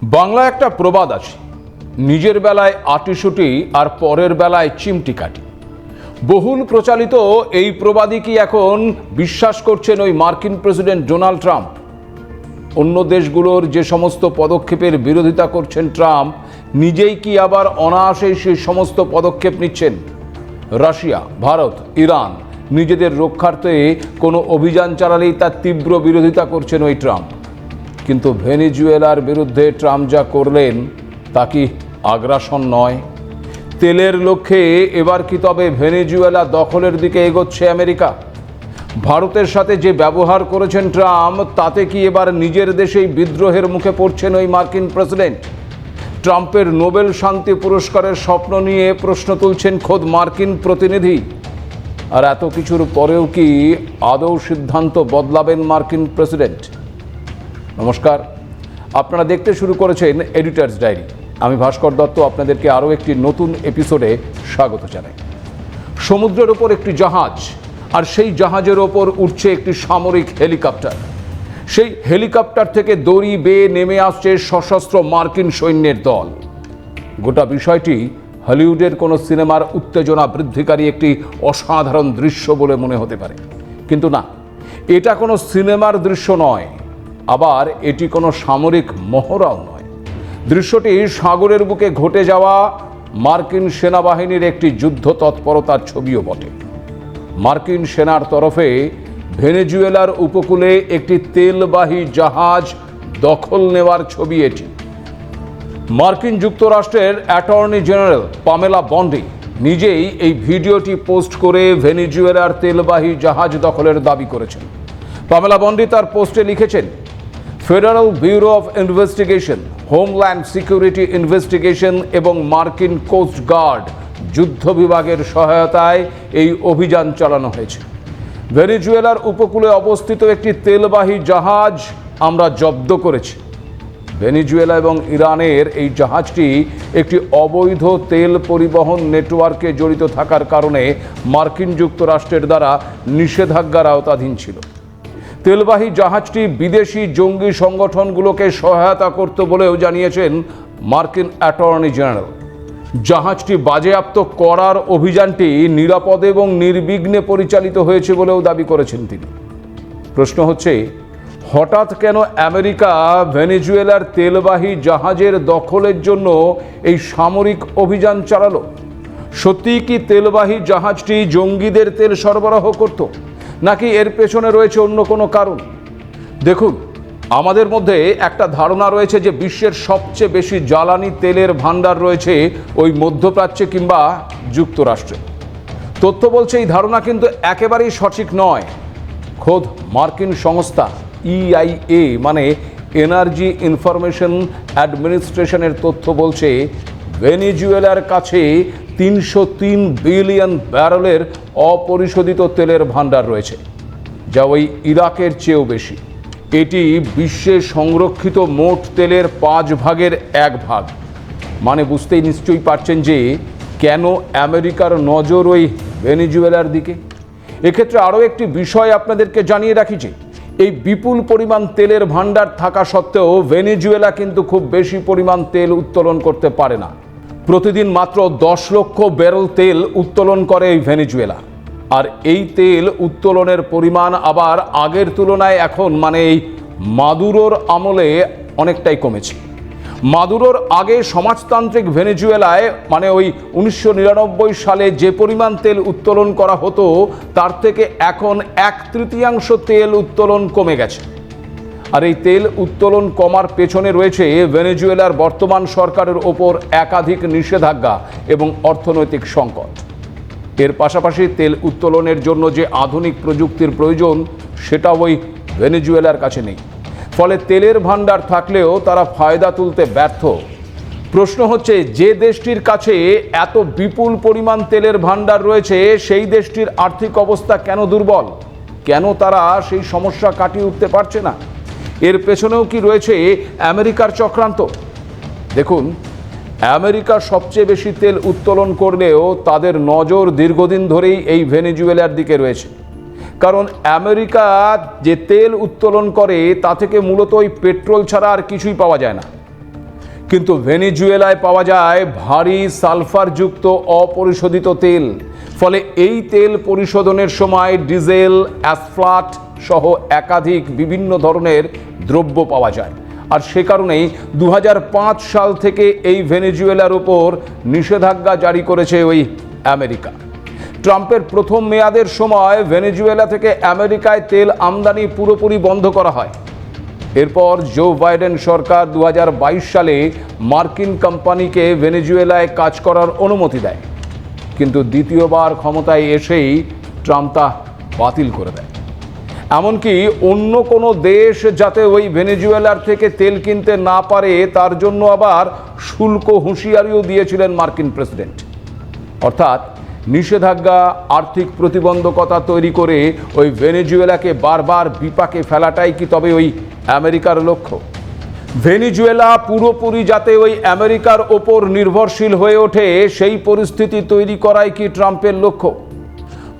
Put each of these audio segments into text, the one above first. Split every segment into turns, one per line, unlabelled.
বাংলা একটা প্রবাদ আছে, নিজের বেলায় আটিসুটি আর পরের বেলায় চিমটি কাটি। বহুল প্রচালিত এই প্রবাদই কি এখন বিশ্বাস করছেন ওই মার্কিন প্রেসিডেন্ট ডোনাল্ড ট্রাম্প? অন্য দেশগুলোর যে সমস্ত পদক্ষেপের বিরোধিতা করছেন ট্রাম্প, নিজেই কি আবার অনায়াসেই সেই সমস্ত পদক্ষেপ নিচ্ছেন? রাশিয়া, ভারত, ইরান নিজেদের রক্ষার্থে কোনো অভিযান চালালেই তার তীব্র বিরোধিতা করছেন ওই ট্রাম্প। কিন্তু ভেনেজুয়েলার বিরুদ্ধে ট্রাম্প যা করলেন তা কি আগ্রাসন নয়? তেলের লক্ষ্যে এবার কি তবে ভেনেজুয়েলা দখলের দিকে এগোচ্ছে আমেরিকা? ভারতের সাথে যে ব্যবহার করেছেন ট্রাম্প, তাতে কি এবার নিজের দেশেই বিদ্রোহের মুখে পড়ছেন ওই মার্কিন প্রেসিডেন্ট? ট্রাম্পের নোবেল শান্তি পুরস্কারের স্বপ্ন নিয়ে প্রশ্ন তুলছেন খোদ মার্কিন প্রতিনিধি। আর এত কিছুর পরেও কি আদৌ সিদ্ধান্ত বদলাবেন মার্কিন প্রেসিডেন্ট? নমস্কার, আপনারা দেখতে শুরু করেছেন এডিটরস ডায়েরি। আমি ভাস্কর দত্ত আপনাদেরকে আরও একটি নতুন এপিসোডে স্বাগত জানাই। সমুদ্রের ওপর একটি জাহাজ, আর সেই জাহাজের ওপর উঠছে একটি সামরিক হেলিকপ্টার। সেই হেলিকপ্টার থেকে দড়ি বেয়ে নেমে আসছে সশস্ত্র মার্কিন সৈন্যের দল। গোটা বিষয়টি হলিউডের কোনো সিনেমার উত্তেজনা বৃদ্ধিকারী একটি অসাধারণ দৃশ্য বলে মনে হতে পারে, কিন্তু না, এটা কোনো সিনেমার দৃশ্য নয়, আবার এটি কোনো সামরিক মহড়াও নয়। দৃশ্যটি সাগরের বুকে ঘটে যাওয়া মার্কিন সেনাবাহিনীর একটি যুদ্ধ তৎপরতার ছবিও বটে। মার্কিন সেনার তরফে ভেনেজুয়েলার উপকূলে একটি তেলবাহী জাহাজ দখল নেওয়ার ছবি এটি। মার্কিন যুক্তরাষ্ট্রের অ্যাটর্নি জেনারেল পামেলা বন্ডি নিজেই এই ভিডিওটি পোস্ট করে ভেনেজুয়েলার তেলবাহী জাহাজ দখলের দাবি করেছেন। পামেলা বন্ডি তার পোস্টে লিখেছেন, federal bureau of investigation, homeland security investigation এবং মার্কিন কোস্ট গার্ড যুদ্ধ বিভাগের সহায়তায় এই অভিযান চালানো হয়েছে। ভেনেজুয়েলার উপকূলে অবস্থিত একটি তেলবাহী জাহাজ আমরা জব্দ করেছি। ভেনেজুয়েলা এবং ইরানের এই জাহাজটি একটি অবৈধ তেল পরিবহন নেটওয়ার্কে জড়িত থাকার কারণে মার্কিন যুক্তরাষ্ট্রের দ্বারা নিষেধাজ্ঞার আওতাধীন ছিল। তেলবাহী জাহাজটি বিদেশি জঙ্গি সংগঠনগুলোকে সহায়তা করত বলেও জানিয়েছেন মার্কিন অ্যাটর্নি জেনারেল। জাহাজটি বাজেয়াপ্ত করার অভিযানটি নিরাপদে এবং নির্বিঘ্নে পরিচালিত হয়েছে বলেও দাবি করেছেন তিনি। প্রশ্ন হচ্ছে, হঠাৎ কেন আমেরিকা ভেনেজুয়েলার তেলবাহী জাহাজের দখলের জন্য এই সামরিক অভিযান চালালো? সত্যিই কি তেলবাহী জাহাজটি জঙ্গিদের তেল সরবরাহ করত, নাকি এর পেছনে রয়েছে অন্য কোনো কারণ? দেখুন, আমাদের মধ্যে একটা ধারণা রয়েছে যে বিশ্বের সবচেয়ে বেশি জ্বালানি তেলের ভাণ্ডার রয়েছে ওই মধ্যপ্রাচ্যে কিংবা যুক্তরাষ্ট্রে। তথ্য বলছে এই ধারণা কিন্তু একেবারেই সঠিক নয়। খোদ মার্কিন সংস্থা EIA মানে এনার্জি ইনফরমেশন অ্যাডমিনিস্ট্রেশনের তথ্য বলছে ভেনেজুয়েলার কাছে 303 বিলিয়ন ব্যারেলের অপরিশোধিত তেলের ভাণ্ডার রয়েছে, যা ওই ইরাকের চেয়েও বেশি। এটি বিশ্বে সংরক্ষিত মোট তেলের 5 ভাগের 1 ভাগ। মানে বুঝতেই নিশ্চয়ই পারছেন যে কেন আমেরিকার নজর ওই ভেনেজুয়েলার দিকে। এক্ষেত্রে আরও একটি বিষয় আপনাদেরকে জানিয়ে রাখি যে এই বিপুল পরিমাণ তেলের ভাণ্ডার থাকা সত্ত্বেও ভেনেজুয়েলা কিন্তু খুব বেশি পরিমাণ তেল উত্তোলন করতে পারে না। প্রতিদিন মাত্র 10 লক্ষ ব্যারেল তেল উত্তোলন করে এই ভেনেজুয়েলা। আর এই তেল উত্তোলনের পরিমাণ আবার আগের তুলনায় এখন মানে এই মাদুরোর আমলে অনেকটাই কমেছে। মাদুরোর আগে সমাজতান্ত্রিক ভেনেজুয়েলায় মানে ওই 1999 সালে যে পরিমাণ তেল উত্তোলন করা হতো, তার থেকে এখন 1/3 তেল উত্তোলন কমে গেছে। আর এই তেল উত্তোলন কমার পেছনে রয়েছে ভেনেজুয়েলার বর্তমান সরকারের ওপর একাধিক নিষেধাজ্ঞা এবং অর্থনৈতিক সংকট। এর পাশাপাশি তেল উত্তোলনের জন্য যে আধুনিক প্রযুক্তির প্রয়োজন, সেটা ওই ভেনেজুয়েলার কাছে নেই। ফলে তেলের ভাণ্ডার থাকলেও তারা ফায়দা তুলতে ব্যর্থ। প্রশ্ন হচ্ছে, যে দেশটির কাছে এত বিপুল পরিমাণ তেলের ভাণ্ডার রয়েছে, সেই দেশটির আর্থিক অবস্থা কেন দুর্বল? কেন তারা সেই সমস্যা কাটিয়ে উঠতে পারছে না? এর পেছনেও কি রয়েছে আমেরিকার চক্রান্ত? দেখুন, আমেরিকা সবচেয়ে বেশি তেল উত্তোলন করলেও তাদের নজর দীর্ঘদিন ধরেই এই ভেনেজুয়েলার দিকে রয়েছে। কারণ আমেরিকা যে তেল উত্তোলন করে তা থেকে মূলত ওই পেট্রোল ছাড়া আর কিছুই পাওয়া যায় না। কিন্তু ভেনেজুয়েলায় পাওয়া যায় ভারী সালফারযুক্ত অপরিশোধিত তেল। ফলে এই তেল পরিশোধনের সময় ডিজেল, অ্যাসফাল্ট সহ একাধিক বিভিন্ন ধরনের দ্রব্য পাওয়া যায়। আর সে কারণেই 2005 সাল থেকে এই ভেনেজুয়েলার উপর নিষেধাজ্ঞা জারি করেছে ওই আমেরিকা। ট্রাম্পের প্রথম মেয়াদের সময় ভেনেজুয়েলা থেকে আমেরিকায় তেল আমদানি পুরোপুরি বন্ধ করা হয়। এরপর জো বাইডেন সরকার 2022 সালে মার্কিন কোম্পানিকে ভেনেজুয়েলায় কাজ করার অনুমতি দেয়, কিন্তু দ্বিতীয়বার ক্ষমতায় এসেই ট্রাম্প তা বাতিল করে দেয়। এমনকি অন্য কোনো দেশ যাতে ওই ভেনেজুয়েলার থেকে তেল কিনতে না পারে তার জন্য আবার শুল্ক হুঁশিয়ারিও দিয়েছিলেন মার্কিন প্রেসিডেন্ট। অর্থাৎ নিষেধাজ্ঞা, আর্থিক প্রতিবন্ধকতা তৈরি করে ওই ভেনেজুয়েলাকে বারবার বিপাকে ফেলাটাই কি তবে ওই আমেরিকার লক্ষ্য? ভেনেজুয়েলা পুরোপুরি যাতে ওই আমেরিকার ওপর নির্ভরশীল হয়ে ওঠে সেই পরিস্থিতি তৈরি করাই কি ট্রাম্পের লক্ষ্য?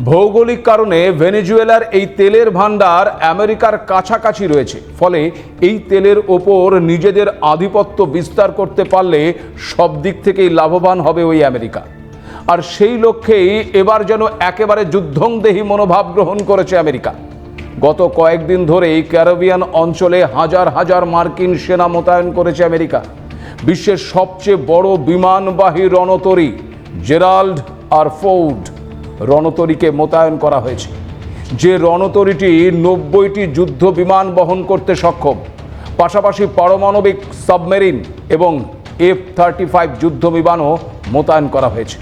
ভৌগোলিক কারণে ভেনেজুয়েলার এই তেলের ভান্ডার আমেরিকার কাছাকাছি রয়েছে। ফলে এই তেলের ওপর নিজেদের আধিপত্য বিস্তার করতে পারলে সব দিক থেকেই লাভবান হবে ওই আমেরিকা। আর সেই লক্ষ্যেই এবার যেন একেবারে যুদ্ধংদেহী মনোভাব গ্রহণ করেছে আমেরিকা। গত কয়েকদিন ধরেই ক্যারিবিয়ান অঞ্চলে হাজার হাজার মার্কিন সেনা মোতায়েন করেছে আমেরিকা। বিশ্বের সবচেয়ে বড় বিমানবাহী রণতরী জেরাল্ড আর ফোর্ড রণতরীকে মোতায়েন করা হয়েছে, যে রণতরীটি 90টি যুদ্ধ বিমান বহন করতে সক্ষম। পাশাপাশি পারমাণবিক সাবমেরিন এবং F-35 যুদ্ধ বিমানও মোতায়েন করা হয়েছে।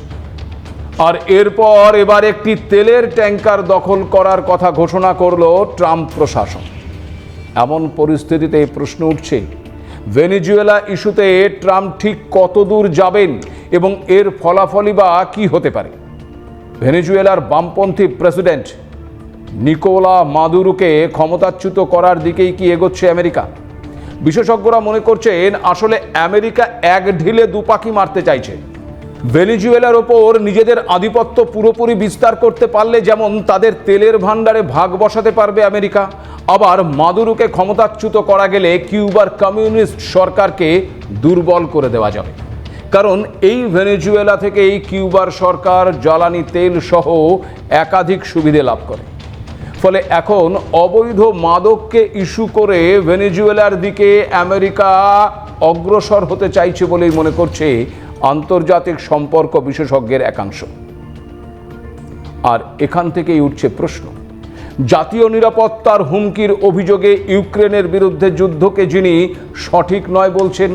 আর এরপর এবার একটি তেলের ট্যাঙ্কার দখল করার কথা ঘোষণা করল ট্রাম্প প্রশাসন। এমন পরিস্থিতিতে প্রশ্ন উঠছে, ভেনেজুয়েলা ইস্যুতে ট্রাম্প ঠিক কতদূর যাবেন এবং এর ফলাফলই বা কী হতে পারে? ভেনেজুয়েলার বামপন্থী প্রেসিডেন্ট নিকোলা মাদুরোকে ক্ষমতাচ্যুত করার দিকেই কি এগোচ্ছে আমেরিকা? বিশেষজ্ঞরা মনে করছেন আসলে আমেরিকা এক ঢিলে দুপাখি মারতে চাইছে। ভেনেজুয়েলার ওপর নিজেদের আধিপত্য পুরোপুরি বিস্তার করতে পারলে যেমন তাদের তেলের ভান্ডারে ভাগ বসাতে পারবে আমেরিকা, আবার মাদুরোকে ক্ষমতাচ্যুত করা গেলে কিউবার কমিউনিস্ট সরকারকে দুর্বল করে দেওয়া যাবে। কারণ এই ভেনেজুয়েলা থেকেই কিউবার সরকার জ্বালানি তেল সহ একাধিক সুবিধে লাভ করে। ফলে এখন অবৈধ মাদককে ইস্যু করে ভেনেজুয়েলার দিকে আমেরিকা অগ্রসর হতে চাইছে বলেই মনে করছে আন্তর্জাতিক সম্পর্ক বিশেষজ্ঞের একাংশ। আর এখান থেকেই উঠছে প্রশ্ন, জাতীয় নিরাপত্তার হুমকির অভিযোগে ইউক্রেনের বিরুদ্ধে যুদ্ধকে যিনি সঠিক নয় বলছেন,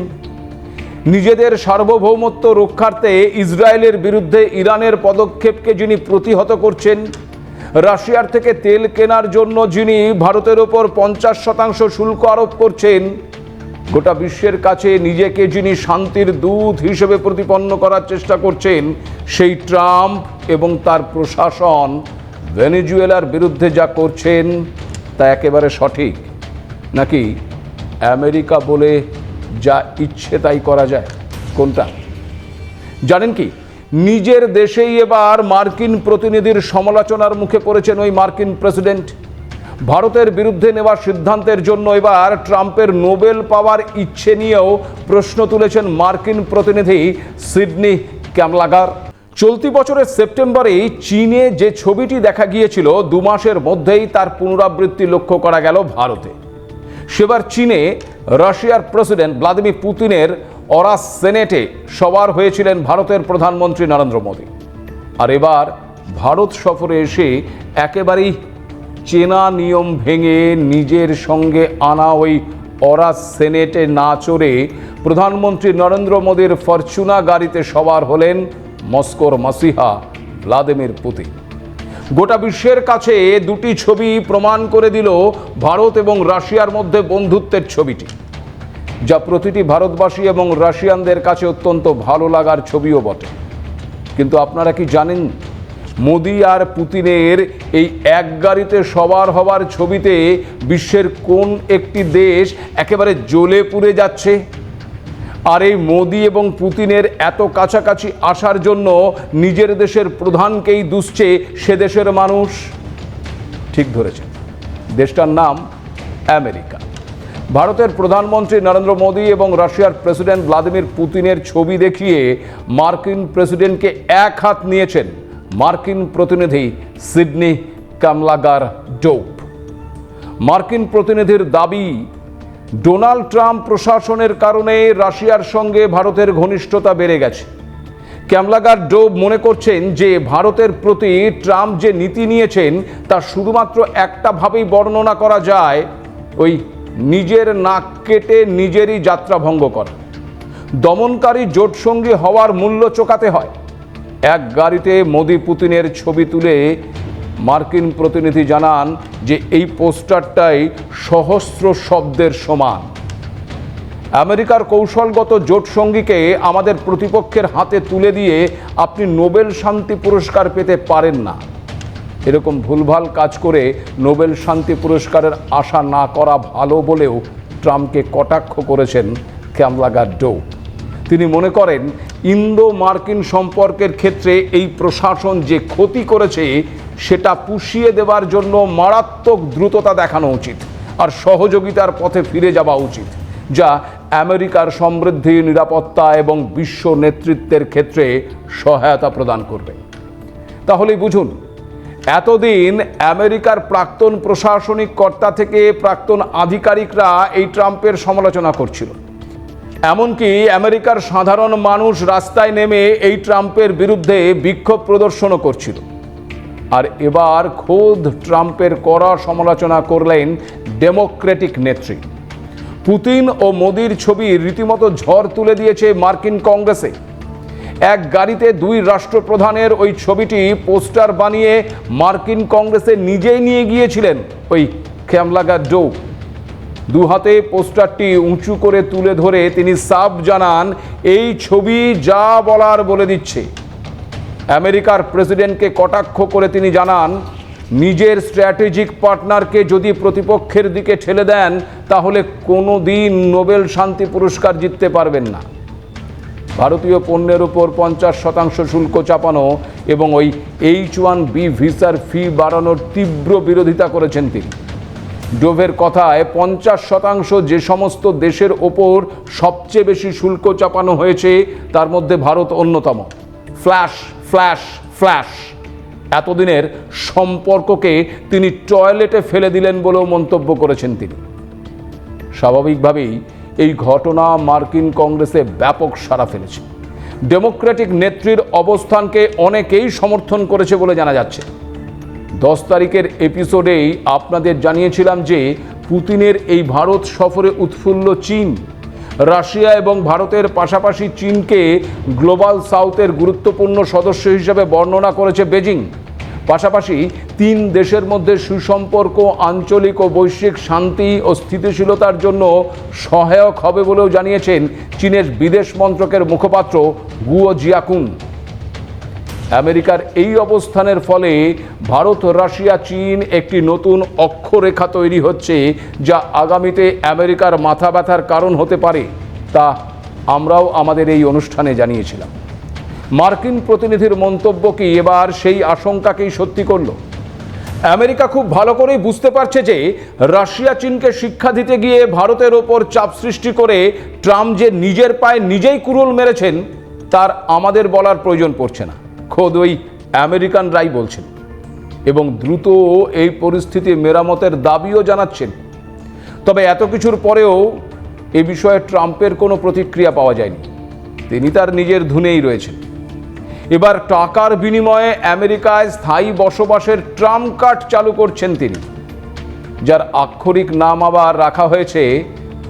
নিজেদের সার্বভৌমত্ব রক্ষার্থে ইসরায়েলের বিরুদ্ধে ইরানের পদক্ষেপকে যিনি প্রতিহত করছেন, রাশিয়ার থেকে তেল কেনার জন্য যিনি ভারতের ওপর 50% শুল্ক আরোপ করছেন, গোটা বিশ্বের কাছে নিজেকে যিনি শান্তির দূত হিসেবে প্রতিপন্ন করার চেষ্টা করছেন, সেই ট্রাম্প এবং তার প্রশাসন ভেনেজুয়েলার বিরুদ্ধে যা করছেন তা একেবারে সঠিক, নাকি আমেরিকা বলে যা ইচ্ছে তাই করা যায়? কোনটা? জানেন কি, নিজের দেশেই এবার মার্কিন প্রতিনিধির সমালোচনার মুখে পড়েছেন ওই মার্কিন প্রেসিডেন্ট। ভারতের বিরুদ্ধে নেওয়া সিদ্ধান্তের জন্য এবার ট্রাম্পের নোবেল পাওয়ার ইচ্ছে নিয়েও প্রশ্ন তুলেছেন মার্কিন প্রতিনিধি সিডনি ক্যামলাগার। চলতি বছরের সেপ্টেম্বরে চীনে যে ছবিটি দেখা গিয়েছিল 2 মাসের মধ্যেই তার পুনরাবৃত্তি লক্ষ্য করা গেল ভারতে। সেবার চীনে রাশিয়ার প্রেসিডেন্ট ভ্লাদিমির পুতিনের অরাস সেনেটে সবার হয়েছিলেন ভারতের প্রধানমন্ত্রী নরেন্দ্র মোদী। আর এবার ভারত সফরে এসে একেবারেই চেনা নিয়ম ভেঙে নিজের সঙ্গে আনা ওই অরাস সেনেটে না চড়ে প্রধানমন্ত্রী নরেন্দ্র মোদীর ফরচুনা গাড়িতে সবার হলেন মস্কোর মাসিহা ভ্লাদিমির পুতিন। গোটা বিশ্বের কাছে দুটি ছবি প্রমাণ করে দিল ভারত এবং রাশিয়ার মধ্যে বন্ধুত্বের ছবিটি, যা প্রতিটি ভারতবাসী এবং রাশিয়ানদের কাছে অত্যন্ত ভালো লাগার ছবিও বটে। কিন্তু আপনারা কি জানেন, মোদি আর পুতিনের এই এক গাড়িতে সবার হবার ছবিতে বিশ্বের কোন একটি দেশ একেবারে জ্বলে পুড়ে যাচ্ছে? আর এই মোদি এবং পুতিনের এত কাছাকাছি আসার জন্য নিজের দেশের প্রধানকেই দুষছে সে দেশের মানুষ। ঠিক ধরেছেন, দেশটার নাম আমেরিকা। ভারতের প্রধানমন্ত্রী নরেন্দ্র মোদী এবং রাশিয়ার প্রেসিডেন্ট ভ্লাদিমির পুতিনের ছবি দেখিয়ে মার্কিন প্রেসিডেন্টকে এক হাত নিয়েছেন মার্কিন প্রতিনিধি সিডনি কামলাগার ডোপ। মার্কিন প্রতিনিধির দাবি, ডোনাল্ড ট্রাম্প প্রশাসনের কারণে রাশিয়ার সঙ্গে ভারতের ঘনিষ্ঠতা বেড়ে গেছে। ক্যামলাগার ডোব মনে করছেন যে ভারতের প্রতি ট্রাম্প যে নীতি নিয়েছেন তা শুধুমাত্র একটা ভাবেই বর্ণনা করা যায়, ওই নিজের নাক কেটে নিজেরই যাত্রা ভঙ্গ করা। দমনকারী জোটসঙ্গী হওয়ার মূল্য চোকাতে হয়। এক গাড়িতে মোদি পুতিনের ছবি তুলে মার্কিন প্রতিনিধি জানান যে এই পোস্টারটাই সহস্র শব্দের সমান। আমেরিকার কৌশলগত জোটসঙ্গীকে আমাদের প্রতিপক্ষের হাতে তুলে দিয়ে আপনি নোবেল শান্তি পুরস্কার পেতে পারেন না। এরকম ভুলভাল কাজ করে নোবেল শান্তি পুরস্কারের আশা না করা ভালো বলেও ট্রাম্পকে কটাক্ষ করেছেন ক্যামলাগার ডোপ। তিনি মনে করেন ইন্দো মার্কিন সম্পর্কের ক্ষেত্রে এই প্রশাসন যে ক্ষতি করেছে সেটা পুষিয়ে দেওয়ার জন্য মারাত্মক দ্রুততা দেখানো উচিত আর সহযোগিতার পথে ফিরে যাওয়া উচিত, যা আমেরিকার সমৃদ্ধি, নিরাপত্তা এবং বিশ্ব নেতৃত্বের ক্ষেত্রে সহায়তা প্রদান করবে। তাহলেই বুঝুন, এতদিন আমেরিকার প্রাক্তন প্রশাসনিক কর্তা থেকে প্রাক্তন আধিকারিকরা এই ট্রাম্পের সমালোচনা করছিল। এমনকি আমেরিকার সাধারণ মানুষ রাস্তায় নেমে এই ট্রাম্পের বিরুদ্ধে বিক্ষোভ প্রদর্শনও করছিল। আর এবার খোদ ট্রাম্পের কড়া সমালোচনা করলেন ডেমোক্রেটিক নেত্রী। পুতিন ও মোদির ছবি রীতিমতো ঝড় তুলে দিয়েছে মার্কিন কংগ্রেসে। এক গাড়িতে দুই রাষ্ট্রপ্রধানের ওই ছবিটি পোস্টার বানিয়ে মার্কিন কংগ্রেসে নিজেই নিয়ে গিয়েছিলেন ওই ক্যামলাগার ডোপ। দু হাতে পোস্টারটি উঁচু করে তুলে ধরে তিনি সাফ জানান, এই ছবি যা বলার বলে দিচ্ছে। আমেরিকার প্রেসিডেন্টকে কটাক্ষ করে তিনি জানান, নিজের স্ট্র্যাটেজিক পার্টনারকে যদি প্রতিপক্ষের দিকে ঠেলে দেন তাহলে কোনো দিন নোবেল শান্তি পুরস্কার জিততে পারবেন না। ভারতীয় পণ্যের উপর 50% শুল্ক চাপানো এবং ওই H-1B ভিসার ফি বাড়ানোর তীব্র বিরোধিতা করেছেন তিনি। ডোভের কথায় 50% যে সমস্ত দেশের ওপর সবচেয়ে বেশি শুল্ক চাপানো হয়েছে তার মধ্যে ভারত অন্যতম। ফ্ল্যাশ ফ্ল্যাশ ফ্ল্যাশ, এতদিনের সম্পর্ককে তিনি টয়লেটে ফেলে দিলেন বলেও মন্তব্য করেছেন তিনি। স্বাভাবিকভাবেই এই ঘটনা মার্কিন কংগ্রেসে ব্যাপক সাড়া ফেলেছে। ডেমোক্রেটিক নেত্রীর অবস্থানকে অনেকেই সমর্থন করেছে বলে জানা যাচ্ছে। 10 তারিখের এপিসোডেই আপনাদের জানিয়েছিলাম যে পুতিনের এই ভারত সফরে উৎফুল্ল চীন। রাশিয়া এবং ভারতের পাশাপাশি চীনকে গ্লোবাল সাউথের গুরুত্বপূর্ণ সদস্য হিসেবে বর্ণনা করেছে বেজিং। পাশাপাশি 3 দেশের মধ্যে সুসম্পর্ক আঞ্চলিক ও বৈশ্বিক শান্তি ও স্থিতিশীলতার জন্য সহায়ক হবে বলেও জানিয়েছেন চীনের বিদেশ মন্ত্রকের মুখপাত্র গুয়ো জিয়াকুন। আমেরিকার এই অবস্থানের ফলে ভারত, রাশিয়া, চীন একটি নতুন অক্ষরেখা তৈরি হচ্ছে, যা আগামীতে আমেরিকার মাথা ব্যথার কারণ হতে পারে, তা আমরাও আমাদের এই অনুষ্ঠানে জানিয়েছিলাম। মার্কিন প্রতিনিধির মন্তব্য কি এবার সেই আশঙ্কাকেই সত্যি করল? আমেরিকা খুব ভালো করেই বুঝতে পারছে যে রাশিয়া চীনকে শিক্ষা দিতে গিয়ে ভারতের ওপর চাপ সৃষ্টি করে ট্রাম্প যে নিজের পায়ে নিজেই কুড়ুল মেরেছেন তার আমাদের বলার প্রয়োজন পড়ছে না, খোদ ওই আমেরিকানরাই বলছেন এবং দ্রুত এই পরিস্থিতি মেরামতের দাবিও জানাচ্ছেন। তবে এত কিছুর পরেও এ বিষয়ে ট্রাম্পের কোনো প্রতিক্রিয়া পাওয়া যায়নি। তিনি তার নিজের ধুনেই রয়েছেন। এবার টাকার বিনিময়ে আমেরিকায় স্থায়ী বসবাসের ট্রাম্প কার্ড চালু করছেন তিনি, যার আক্ষরিক নাম আবার রাখা হয়েছে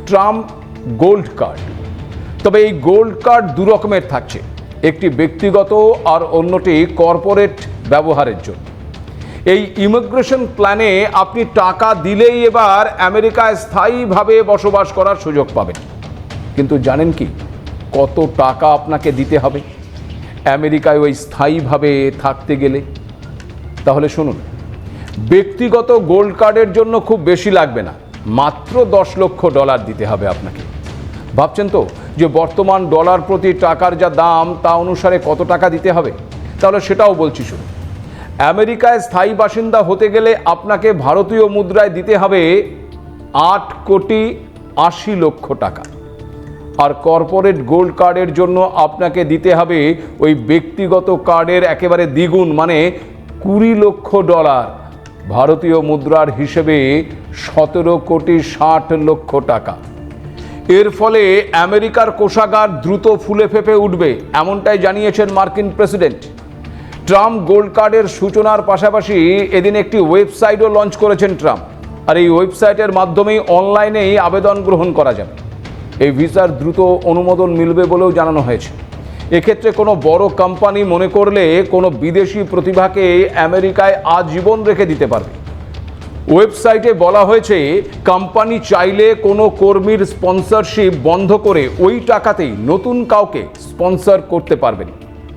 ট্রাম্প গোল্ড কার্ড। তবে এই গোল্ড কার্ড দু রকমের থাকছে, একটি ব্যক্তিগত আর অন্যটি কর্পোরেট ব্যবহারের জন্য। এই ইমিগ্রেশন প্ল্যানে আপনি টাকা দিলেই এবার আমেরিকায় স্থায়ীভাবে বসবাস করার সুযোগ পাবেন। কিন্তু জানেন কি কত টাকা আপনাকে দিতে হবে আমেরিকায় ওই স্থায়ীভাবে থাকতে গেলে? তাহলে শুনুন, ব্যক্তিগত গোল্ড কার্ডের জন্য খুব বেশি লাগবে না, মাত্র $10 লক্ষ দিতে হবে আপনাকে। ভাবছেন তো যে বর্তমান ডলার প্রতি টাকার যা দাম তা অনুসারে কত টাকা দিতে হবে? তাহলে সেটাও বলছি শুনুন। আমেরিকায় স্থায়ী বাসিন্দা হতে গেলে আপনাকে ভারতীয় মুদ্রায় দিতে হবে 80 লক্ষ টাকা। আর কর্পোরেট গোল্ড কার্ডের জন্য আপনাকে দিতে হবে ওই ব্যক্তিগত কার্ডের একেবারে দ্বিগুণ, মানে 20 লক্ষ ডলার, ভারতীয় মুদ্রার হিসেবে 17 কোটি 60 লক্ষ টাকা। এর ফলে আমেরিকার কোষাগার দ্রুত ফুলে ফেঁপে উঠবে, এমনটাই জানিয়েছেন মার্কিন প্রেসিডেন্ট। ট্রাম্প গোল্ড কার্ডের সূচনার পাশাপাশি এদিন একটি ওয়েবসাইটও লঞ্চ করেছেন ট্রাম্প। আর এই ওয়েবসাইটের মাধ্যমেই অনলাইনেই আবেদন গ্রহণ করা যাবে। এই ভিসার দ্রুত অনুমোদন মিলবে বলেও জানানো হয়েছে। এক্ষেত্রে কোনো বড় কোম্পানি মনে করলে কোনো বিদেশি প্রতিভাকে আমেরিকায় আজীবন রেখে দিতে পারবে। ওয়েবসাইটে বলা হয়েছে কোম্পানি চাইলে কোনো কর্মীর স্পন্সরশিপ বন্ধ করে ওই টাকাতেই নতুন কাউকে স্পন্সর করতে পারবেন,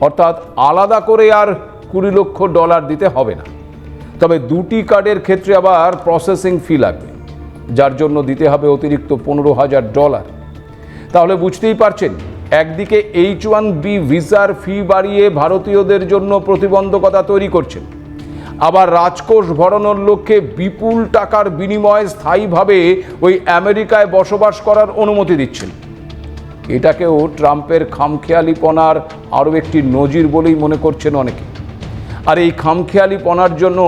অর্থাৎ আলাদা করে আর 20 লক্ষ ডলার দিতে হবে না। তবে দুটি কার্ডের ক্ষেত্রে আবার প্রসেসিং ফি লাগবে, যার জন্য দিতে হবে অতিরিক্ত $15,000। তাহলে বুঝতেই পারছেন, একদিকে H-1B ভিসার ফি বাড়িয়ে ভারতীয়দের জন্য প্রতিবন্ধকতা তৈরি করছেন, আবার রাজকোষ ভরানোর লক্ষ্যে বিপুল টাকার বিনিময়ে স্থায়ীভাবে ওই আমেরিকায় বসবাস করার অনুমতি দিচ্ছেন। এটাকেও ট্রাম্পের খামখেয়ালিপনার আরও একটি নজির বলেই মনে করছেন অনেকে। আর এই খামখেয়ালিপনার জন্য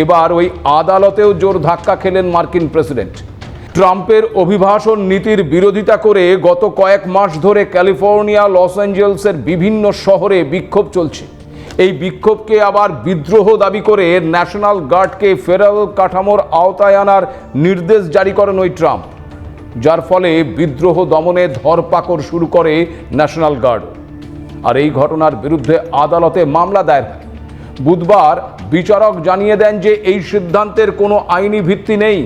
এবার ওই আদালতেও জোর ধাক্কা খেলেন মার্কিন প্রেসিডেন্ট। ট্রাম্পের অভিবাসন নীতির বিরোধিতা করে গত কয়েক মাস ধরে ক্যালিফোর্নিয়া, লস অ্যাঞ্জেলসের বিভিন্ন শহরে বিক্ষোভ চলছে। এই বিক্ষোভকে আবার বিদ্রোহ দাবি করে ন্যাশনাল গার্ডকে ফেডারেল কাঠামোর আওতায় আনার নির্দেশ জারি করেন ওই ট্রাম্প, যার ফলে বিদ্রোহ দমনে ধরপাকড় শুরু করে ন্যাশনাল গার্ড। আর এই ঘটনার বিরুদ্ধে আদালতে মামলা দায়ের হয়। বুধবার বিচারক জানিয়ে দেন যে এই সিদ্ধান্তের কোনো আইনি ভিত্তি নেই।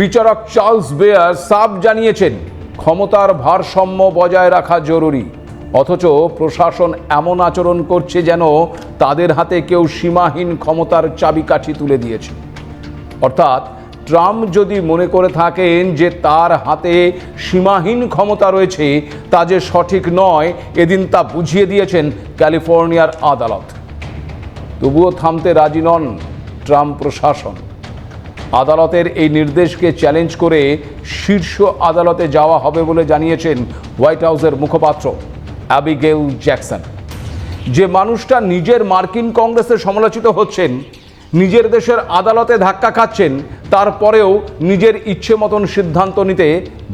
বিচারক চার্লস বেয়ার সাফ জানিয়েছেন, ক্ষমতার ভারসাম্য বজায় রাখা জরুরি, অথচ প্রশাসন এমন আচরণ করছে যেন তাদের হাতে কেউ সীমাহীন ক্ষমতার চাবিকাঠি তুলে দিয়েছে। অর্থাৎ ট্রাম্প যদি মনে করে থাকেন যে তার হাতে সীমাহীন ক্ষমতা রয়েছে, তা যে সঠিক নয়, এদিন তা বুঝিয়ে দিয়েছেন ক্যালিফোর্নিয়ার আদালত। তবুও থামতে রাজি নন ট্রাম্প প্রশাসন। আদালতের এই নির্দেশকে চ্যালেঞ্জ করে শীর্ষ আদালতে যাওয়া হবে বলে জানিয়েছেন হোয়াইট হাউসের মুখপাত্র অ্যাবিগেল জ্যাকসন। যে মানুষটা নিজের মার্কিন কংগ্রেসে সমালোচিত হচ্ছেন, নিজের দেশের আদালতে ধাক্কা খাচ্ছেন, তারপরেও নিজের ইচ্ছে মতন সিদ্ধান্ত নিতে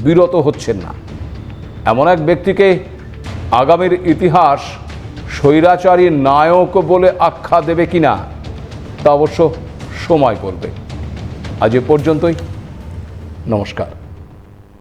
বিরত হচ্ছেন না, এমন এক ব্যক্তিকে আগামীর ইতিহাস স্বৈরাচারী নায়ক বলে আখ্যা দেবে কিনা তা অবশ্য সময় বলবে। আজ এ পর্যন্তই, নমস্কার।